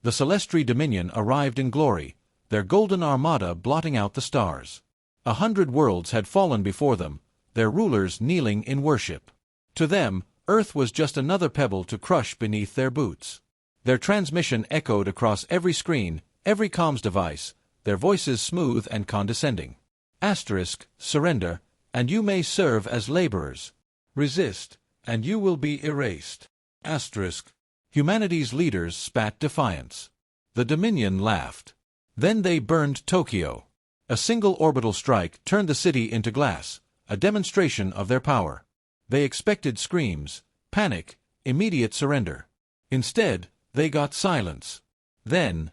The Celestial Dominion arrived in glory, their golden armada blotting out the stars. 100 worlds had fallen before them, their rulers kneeling in worship. To them, Earth was just another pebble to crush beneath their boots. Their transmission echoed across every screen, every comms device, their voices smooth and condescending. *Surrender, and you may serve as laborers. Resist, and you will be erased. Humanity's leaders spat defiance. The Dominion laughed. Then they burned Tokyo. A single orbital strike turned the city into glass, a demonstration of their power. They expected screams, panic, immediate surrender. Instead, they got silence. Then,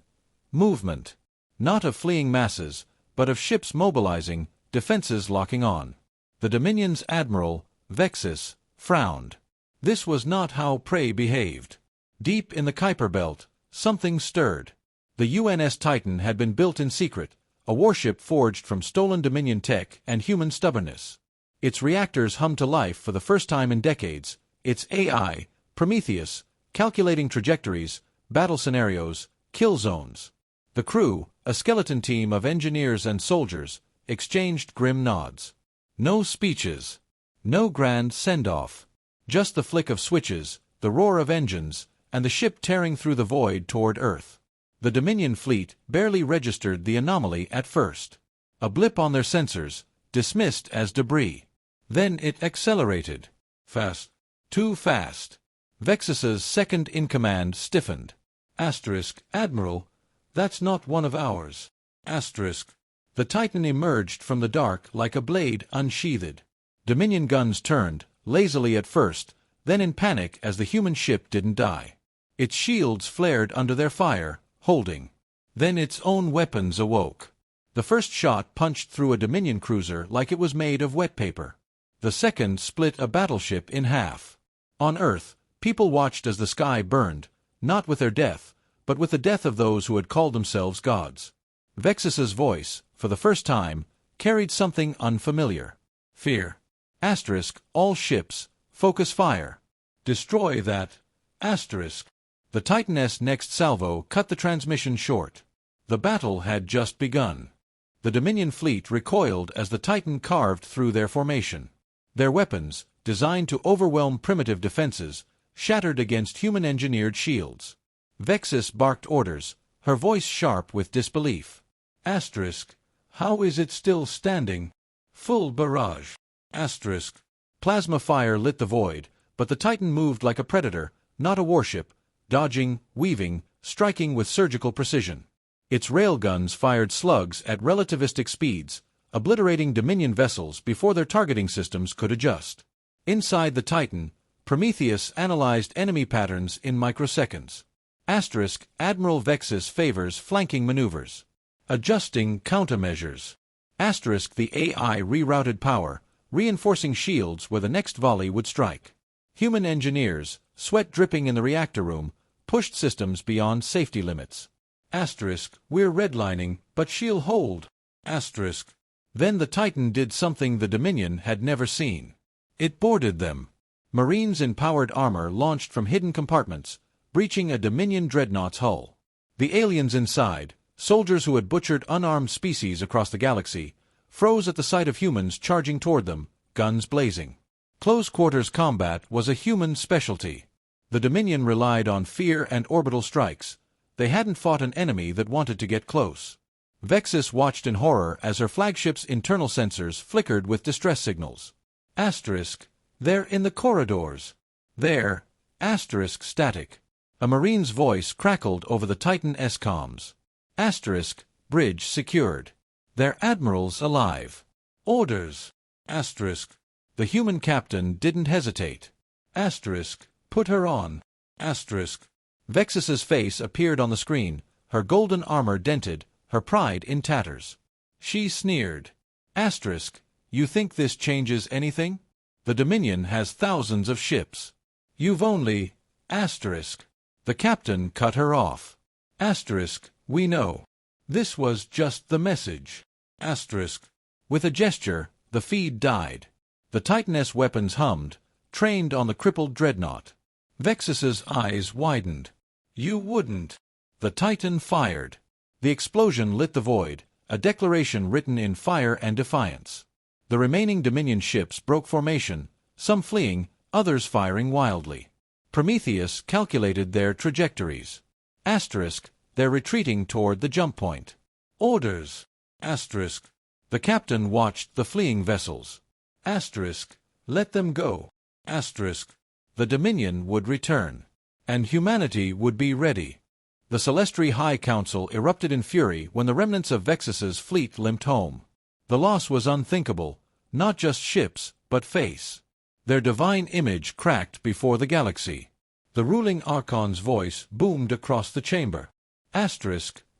movement. Not of fleeing masses, but of ships mobilizing, defenses locking on. The Dominion's admiral, 𝗕𝗲𝘀, frowned. This was not how prey behaved. Deep in the Kuiper Belt, something stirred. The UNS Titan had been built in secret, a warship forged from stolen Dominion tech and human stubbornness. Its reactors hummed to life for the first time in decades, its AI, Prometheus, calculating trajectories, battle scenarios, kill zones. The crew, a skeleton team of engineers and soldiers, exchanged grim nods. No speeches. No grand send-off. Just the flick of switches, the roar of engines, and the ship tearing through the void toward Earth. The Dominion fleet barely registered the anomaly at first. A blip on their sensors, dismissed as debris. Then it accelerated. Fast. Too fast. 𝗕𝗲𝘀's second-in-command stiffened. *Admiral, that's not one of ours. The Titan emerged from the dark like a blade unsheathed. Dominion guns turned, lazily at first, then in panic as the human ship didn't die. Its shields flared under their fire, holding. Then its own weapons awoke. The first shot punched through a Dominion cruiser like it was made of wet paper. The second split a battleship in half. On Earth, people watched as the sky burned, not with their death, but with the death of those who had called themselves gods. 𝗕𝗲𝘀's voice, for the first time, carried something unfamiliar. Fear. All ships, focus fire. Destroy that. The Titan's next salvo cut the transmission short. The battle had just begun. The Dominion fleet recoiled as the Titan carved through their formation. Their weapons, designed to overwhelm primitive defenses, shattered against human-engineered shields. 𝗕𝗲𝘀 barked orders, her voice sharp with disbelief. How is it still standing? Full barrage. Plasma fire lit the void, but the Titan moved like a predator, not a warship, dodging, weaving, striking with surgical precision. Its railguns fired slugs at relativistic speeds, obliterating Dominion vessels before their targeting systems could adjust. Inside the Titan, Prometheus analyzed enemy patterns in microseconds. Admiral 𝗕𝗲𝘀 favors flanking maneuvers. Adjusting countermeasures. The AI rerouted power, reinforcing shields where the next volley would strike. Human engineers, sweat dripping in the reactor room, pushed systems beyond safety limits. We're redlining, but she'll hold. Then the Titan did something the Dominion had never seen. It boarded them. Marines in powered armor launched from hidden compartments, breaching a Dominion dreadnought's hull. The aliens inside, soldiers who had butchered unarmed species across the galaxy, froze at the sight of humans charging toward them, guns blazing. Close-quarters combat was a human specialty. The Dominion relied on fear and orbital strikes. They hadn't fought an enemy that wanted to get close. 𝗕𝗲𝘀 watched in horror as her flagship's internal sensors flickered with distress signals. They're in the corridors. There. Static. A Marine's voice crackled over the Titan's comms. Bridge secured. Their admiral's alive. Orders. The human captain didn't hesitate. Put her on. 𝗕𝗲𝘀's face appeared on the screen, her golden armor dented, her pride in tatters. She sneered. You think this changes anything? The Dominion has thousands of ships. You've only... The captain cut her off. We know. This was just the message. With a gesture, the feed died. The Titan's weapons hummed, trained on the crippled dreadnought. 𝗕𝗲𝘀's eyes widened. You wouldn't. The Titan fired. The explosion lit the void, a declaration written in fire and defiance. The remaining Dominion ships broke formation, some fleeing, others firing wildly. Prometheus calculated their trajectories. They're retreating toward the jump point. Orders. The captain watched the fleeing vessels. Let them go. The Dominion would return. And humanity would be ready. The Celestial High Council erupted in fury when the remnants of Vexus's fleet limped home. The loss was unthinkable, not just ships, but face. Their divine image cracked before the galaxy. The ruling Archon's voice boomed across the chamber.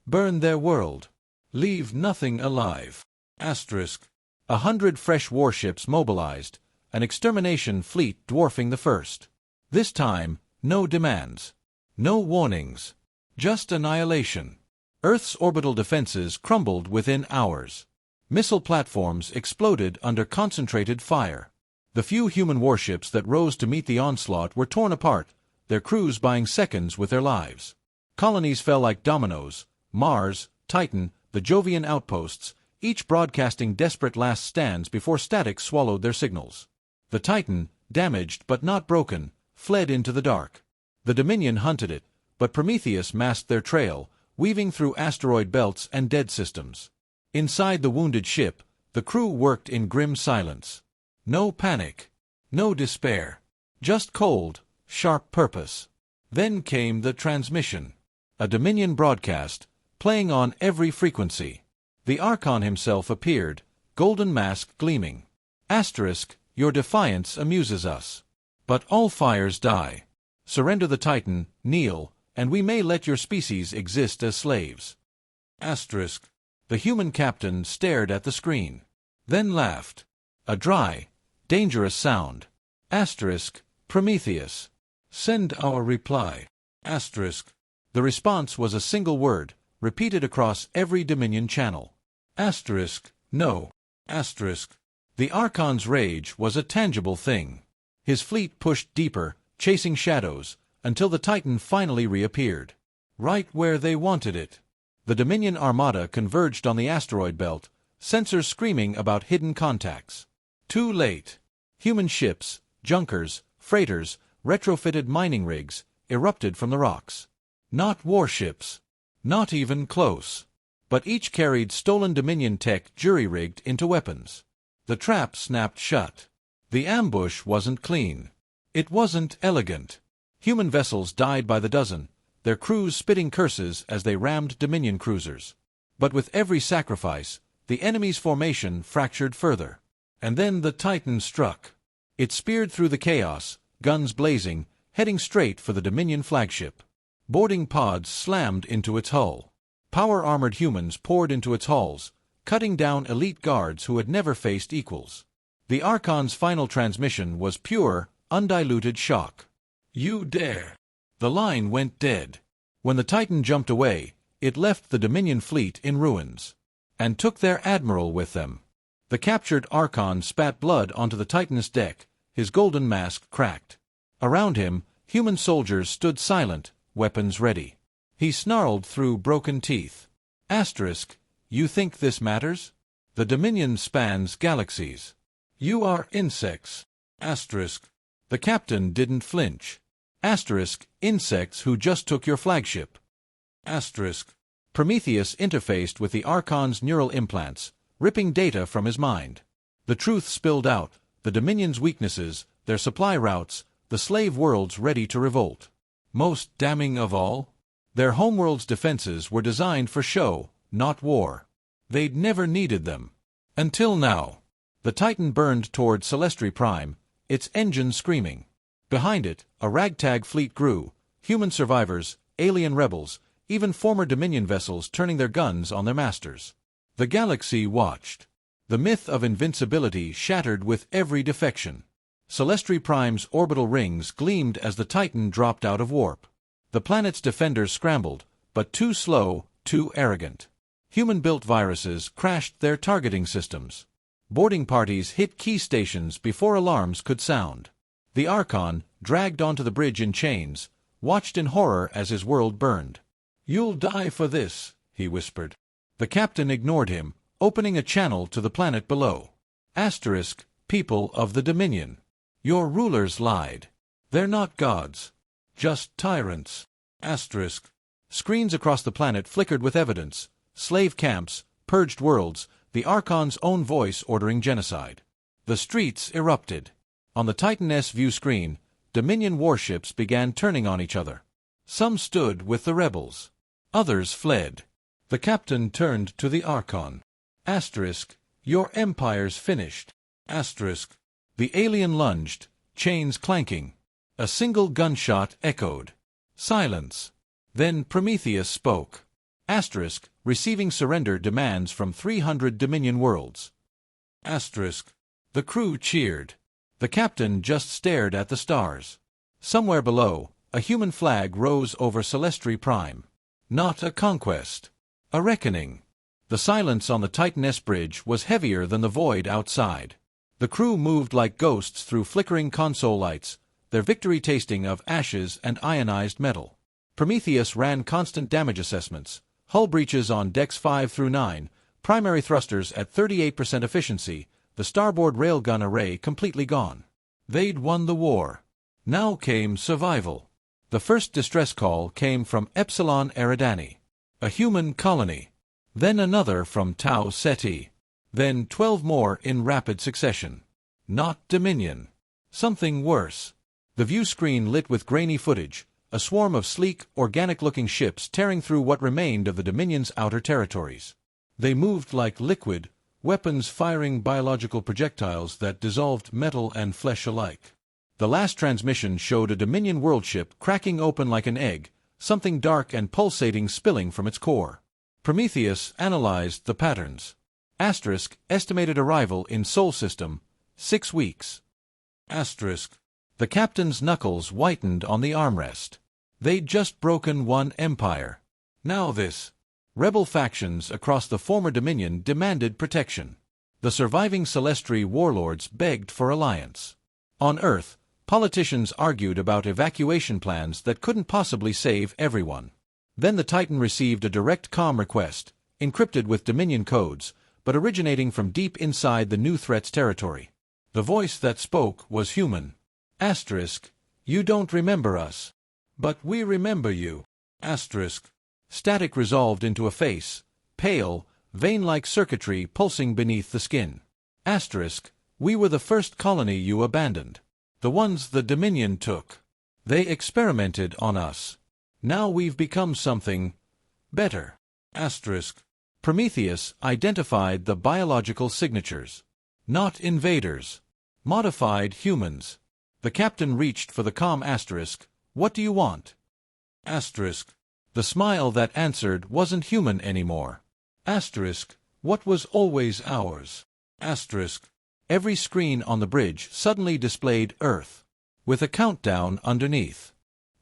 Burn their world. Leave nothing alive. 100 fresh warships mobilized, an extermination fleet dwarfing the first. This time, no demands. No warnings. Just annihilation. Earth's orbital defenses crumbled within hours. Missile platforms exploded under concentrated fire. The few human warships that rose to meet the onslaught were torn apart, their crews buying seconds with their lives. Colonies fell like dominoes: Mars, Titan, the Jovian outposts, each broadcasting desperate last stands before static swallowed their signals. The Titan, damaged but not broken, fled into the dark. The Dominion hunted it, but Prometheus masked their trail, weaving through asteroid belts and dead systems. Inside the wounded ship, the crew worked in grim silence. No panic. No despair. Just cold, sharp purpose. Then came the transmission. A Dominion broadcast, playing on every frequency. The Archon himself appeared, golden mask gleaming. Your defiance amuses us. But all fires die. Surrender the Titan, kneel, and we may let your species exist as slaves. The human captain stared at the screen. Then laughed. A dry, dangerous sound. Prometheus. Send our reply. The response was a single word, repeated across every Dominion channel. No. The Archon's rage was a tangible thing. His fleet pushed deeper, chasing shadows, until the Titan finally reappeared. Right where they wanted it. The Dominion armada converged on the asteroid belt, sensors screaming about hidden contacts. Too late. Human ships, junkers, freighters, retrofitted mining rigs, erupted from the rocks. Not warships. Not even close. But each carried stolen Dominion tech jury-rigged into weapons. The trap snapped shut. The ambush wasn't clean. It wasn't elegant. Human vessels died by the dozen, their crews spitting curses as they rammed Dominion cruisers. But with every sacrifice, the enemy's formation fractured further. And then the Titan struck. It speared through the chaos, guns blazing, heading straight for the Dominion flagship. Boarding pods slammed into its hull. Power-armored humans poured into its halls, cutting down elite guards who had never faced equals. The Archon's final transmission was pure, undiluted shock. You dare. The line went dead. When the Titan jumped away, it left the Dominion fleet in ruins. And took their admiral with them. The captured Archon spat blood onto the Titan's deck, his golden mask cracked. Around him, human soldiers stood silent, weapons ready. He snarled through broken teeth. You think this matters? The Dominion spans galaxies. You are insects. The captain didn't flinch. Insects who just took your flagship. Prometheus interfaced with the Archon's neural implants, ripping data from his mind. The truth spilled out, the Dominion's weaknesses, their supply routes, the slave worlds ready to revolt. Most damning of all, their homeworld's defenses were designed for show, not war. They'd never needed them. Until now. The Titan burned toward 𝗕𝗲 Prime, its engine screaming. Behind it, a ragtag fleet grew, human survivors, alien rebels, even former Dominion vessels turning their guns on their masters. The galaxy watched. The myth of invincibility shattered with every defection. 𝗕𝗲 Prime's orbital rings gleamed as the Titan dropped out of warp. The planet's defenders scrambled, but too slow, too arrogant. Human-built viruses crashed their targeting systems. Boarding parties hit key stations before alarms could sound. The Archon, dragged onto the bridge in chains, watched in horror as his world burned. "You'll die for this," he whispered. The captain ignored him, opening a channel to the planet below. Asterisk, people of the Dominion. Your rulers lied. They're not gods. Just tyrants. Asterisk. Screens across the planet flickered with evidence. Slave camps, purged worlds, the Archon's own voice ordering genocide. The streets erupted. On the Titan S view screen, Dominion warships began turning on each other. Some stood with the rebels. Others fled. The captain turned to the Archon. Asterisk, your empire's finished. Asterisk. The alien lunged, chains clanking. A single gunshot echoed. Silence. Then Prometheus spoke. Asterisk, receiving surrender demands from 300 Dominion worlds. Asterisk. The crew cheered. The captain just stared at the stars. Somewhere below, a human flag rose over 𝗕𝗲 Prime. Not a conquest. A reckoning. The silence on the Titan S bridge was heavier than the void outside. The crew moved like ghosts through flickering console lights, their victory tasting of ashes and ionized metal. Prometheus ran constant damage assessments, hull breaches on decks 5 through 9, primary thrusters at 38% efficiency, the starboard railgun array completely gone. They'd won the war. Now came survival. The first distress call came from Epsilon Eridani, a human colony. Then another from Tau Ceti. Then 12 more in rapid succession. Not Dominion. Something worse. The view screen lit with grainy footage, a swarm of sleek, organic-looking ships tearing through what remained of the Dominion's outer territories. They moved like liquid, weapons firing biological projectiles that dissolved metal and flesh alike. The last transmission showed a Dominion worldship cracking open like an egg, something dark and pulsating spilling from its core. Prometheus analyzed the patterns. Asterisk, estimated arrival in Sol System, 6 weeks. Asterisk. The captain's knuckles whitened on the armrest. They'd just broken one empire. Now this. Rebel factions across the former Dominion demanded protection. The surviving 𝗕𝗲 warlords begged for alliance. On Earth, politicians argued about evacuation plans that couldn't possibly save everyone. Then the Titan received a direct comm request, encrypted with Dominion codes, but originating from deep inside the new threat's territory. The voice that spoke was human. Asterisk. You don't remember us. But we remember you. Asterisk. Static resolved into a face, pale, vein-like circuitry pulsing beneath the skin. Asterisk. We were the first colony you abandoned. The ones the Dominion took. They experimented on us. Now we've become something better. Asterisk. Prometheus identified the biological signatures. Not invaders. Modified humans. The captain reached for the comm asterisk. What do you want? Asterisk. The smile that answered wasn't human anymore. Asterisk. What was always ours? Asterisk. Every screen on the bridge suddenly displayed Earth, with a countdown underneath.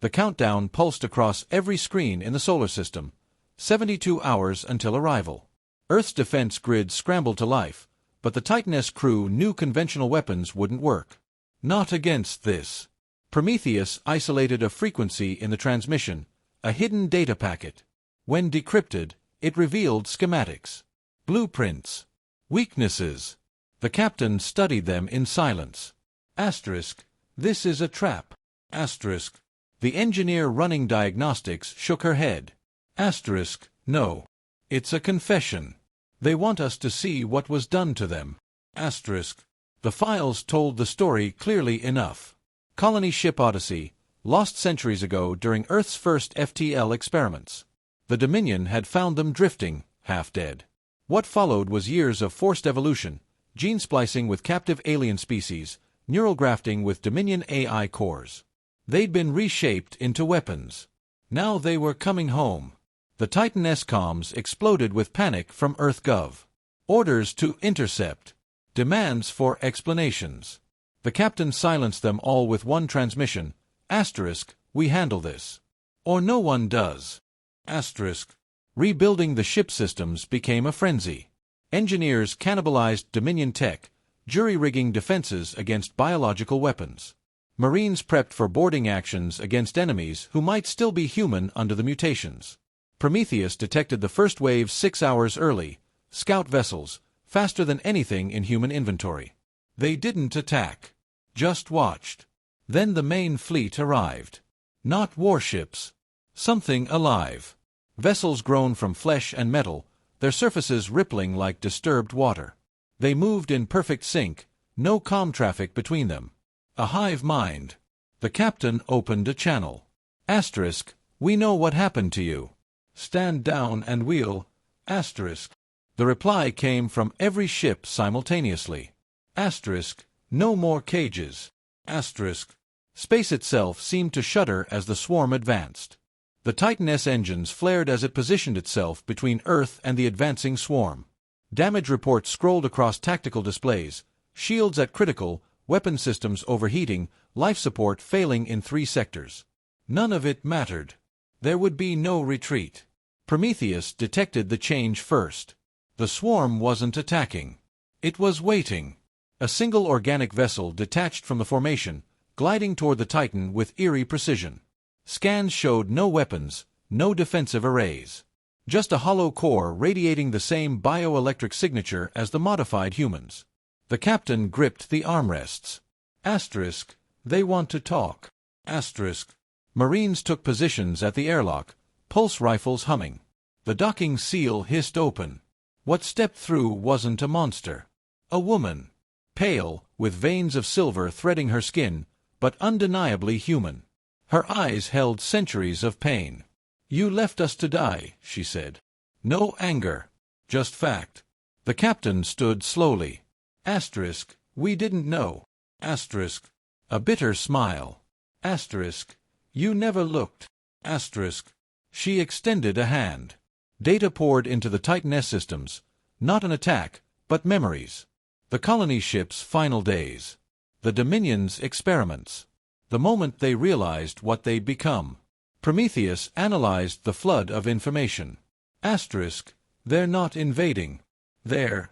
The countdown pulsed across every screen in the solar system. 72 hours until arrival. Earth's defense grid scrambled to life, but the Titan S crew knew conventional weapons wouldn't work. Not against this. Prometheus isolated a frequency in the transmission, a hidden data packet. When decrypted, it revealed schematics, blueprints, weaknesses. The captain studied them in silence. Asterisk. This is a trap. Asterisk. The engineer running diagnostics shook her head. Asterisk. No. It's a confession. They want us to see what was done to them. Asterisk. The files told the story clearly enough. Colony ship Odyssey, lost centuries ago during Earth's first FTL experiments. The Dominion had found them drifting, half dead. What followed was years of forced evolution, gene splicing with captive alien species, neural grafting with Dominion AI cores. They'd been reshaped into weapons. Now they were coming home. The Titan S comms exploded with panic from EarthGov. Orders to intercept. Demands for explanations. The captain silenced them all with one transmission. Asterisk. We handle this. Or no one does. Asterisk. Rebuilding the ship systems became a frenzy. Engineers cannibalized Dominion tech, jury-rigging defenses against biological weapons. Marines prepped for boarding actions against enemies who might still be human under the mutations. Prometheus detected the first wave 6 hours early, scout vessels, faster than anything in human inventory. They didn't attack, just watched. Then the main fleet arrived. Not warships. Something alive. Vessels grown from flesh and metal, their surfaces rippling like disturbed water. They moved in perfect sync, no comm traffic between them. A hive mind. The captain opened a channel. Asterisk, we know what happened to you. Stand down and we'll... Asterisk. The reply came from every ship simultaneously. Asterisk, no more cages. Asterisk. Space itself seemed to shudder as the swarm advanced. The Titan-S engines flared as it positioned itself between Earth and the advancing swarm. Damage reports scrolled across tactical displays, shields at critical, weapon systems overheating, life support failing in 3 sectors. None of it mattered. There would be no retreat. Prometheus detected the change first. The swarm wasn't attacking. It was waiting. A single organic vessel detached from the formation, gliding toward the Titan with eerie precision. Scans showed no weapons, no defensive arrays. Just a hollow core radiating the same bioelectric signature as the modified humans. The captain gripped the armrests. Asterisk, they want to talk. Asterisk. Marines took positions at the airlock, pulse rifles humming. The docking seal hissed open. What stepped through wasn't a monster. A woman. Pale, with veins of silver threading her skin, but undeniably human. Her eyes held centuries of pain. You left us to die, she said. No anger. Just fact. The captain stood slowly. Asterisk, we didn't know. Asterisk. A bitter smile. Asterisk. You never looked. Asterisk. She extended a hand. Data poured into the Titan-S systems. Not an attack, but memories. The colony ship's final days. The Dominion's experiments. The moment they realized what they'd become. Prometheus analyzed the flood of information. Asterisk. They're not invading. They're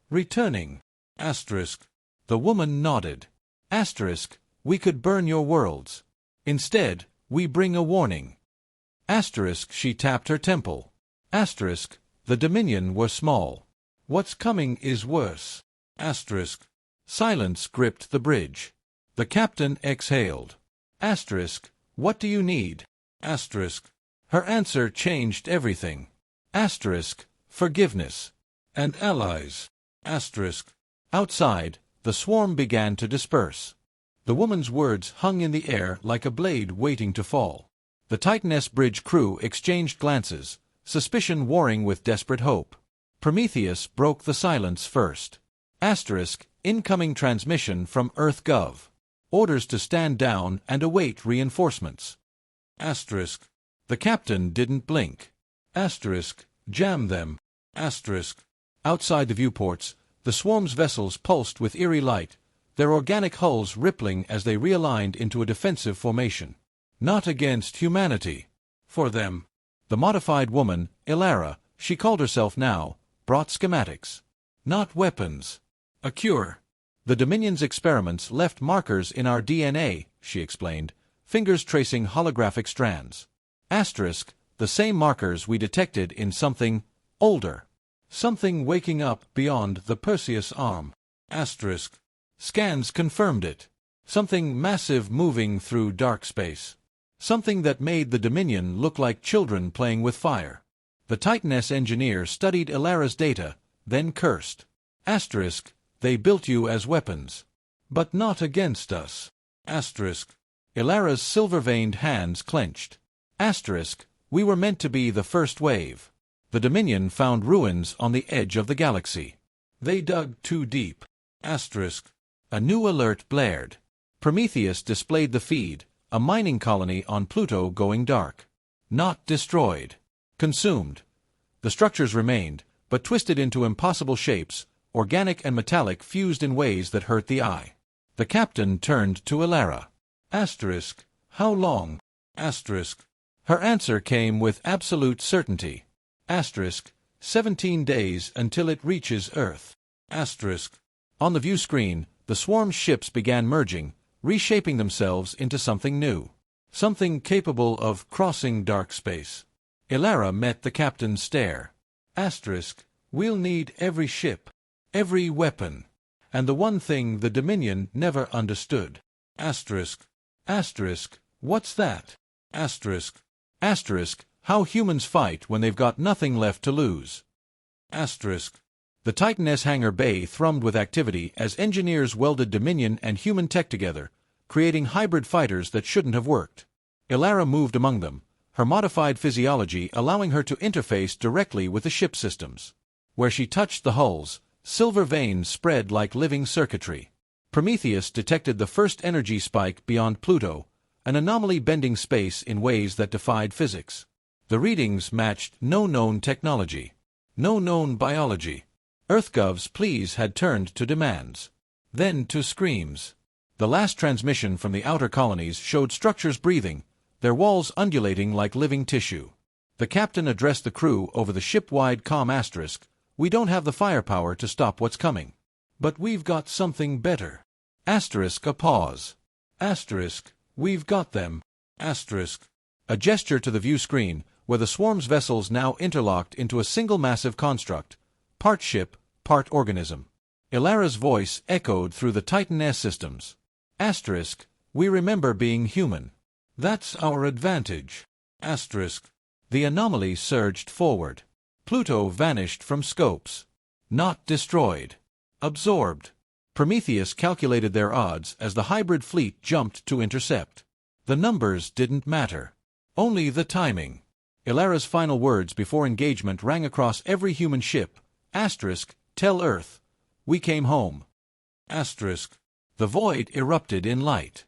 returning. Asterisk. The woman nodded. Asterisk. We could burn your worlds. Instead, we bring a warning. Asterisk. She tapped her temple. Asterisk. The Dominion were small. What's coming is worse. Asterisk. Silence gripped the bridge. The captain exhaled. Asterisk. What do you need? Asterisk. Her answer changed everything. Asterisk. Forgiveness. And allies. Asterisk. Outside, the swarm began to disperse. The woman's words hung in the air like a blade waiting to fall. The Titan-S bridge crew exchanged glances, suspicion warring with desperate hope. Prometheus broke the silence first. Asterisk. Incoming transmission from Earth-Gov. Orders to stand down and await reinforcements. Asterisk. The captain didn't blink. Asterisk. Jam them. Asterisk. Outside the viewports, the swarm's vessels pulsed with eerie light, their organic hulls rippling as they realigned into a defensive formation. Not against humanity. For them. The modified woman, 𝗕𝗲𝘀, she called herself now, brought schematics. Not weapons. A cure. The Dominion's experiments left markers in our DNA, she explained, fingers tracing holographic strands. Asterisk. The same markers we detected in something older. Something waking up beyond the Perseus arm. Asterisk. Scans confirmed it. Something massive moving through dark space. Something that made the Dominion look like children playing with fire. The Titan-S engineer studied 𝗕𝗲𝘀's data, then cursed. Asterisk. They built you as weapons. But not against us. Asterisk. 𝗕𝗲𝘀's silver-veined hands clenched. Asterisk. We were meant to be the first wave. The Dominion found ruins on the edge of the galaxy. They dug too deep. Asterisk. A new alert blared. Prometheus displayed the feed, a mining colony on Pluto going dark. Not destroyed. Consumed. The structures remained, but twisted into impossible shapes, organic and metallic fused in ways that hurt the eye. The captain turned to 𝗕𝗲𝘀. Asterisk. How long? Asterisk. Her answer came with absolute certainty. Asterisk. 17 days until it reaches Earth. Asterisk. On the view screen, the swarm ships began merging, reshaping themselves into something new. Something capable of crossing dark space. 𝗕𝗲 met the captain's stare. We'll need every ship, every weapon. And the one thing the Dominion never understood. What's that? How humans fight when they've got nothing left to lose. The Titan hangar bay thrummed with activity as engineers welded Dominion and human tech together, creating hybrid fighters that shouldn't have worked. 𝗕𝗲 moved among them, her modified physiology allowing her to interface directly with the ship systems. Where she touched the hulls, silver veins spread like living circuitry. Prometheus detected the first energy spike beyond Pluto, an anomaly bending space in ways that defied physics. The readings matched no known technology, no known biology. 𝗕𝗲𝘀 had turned to demands, then to screams. The last transmission from the outer colonies showed structures breathing, their walls undulating like living tissue. The captain addressed the crew over the ship-wide comm. We don't have the firepower to stop what's coming. But we've got something better. A pause. We've got them. A gesture to the view screen, where the swarm's vessels now interlocked into a single massive construct, part ship, part organism. 𝗕𝗲's voice echoed through the Titan systems. We remember being human. That's our advantage. The anomaly surged forward. Pluto vanished from scopes. Not destroyed. Absorbed. Prometheus calculated their odds as the hybrid fleet jumped to intercept. The numbers didn't matter. Only the timing. 𝗕𝗲's final words before engagement rang across every human ship. Tell Earth. We came home. The void erupted in light.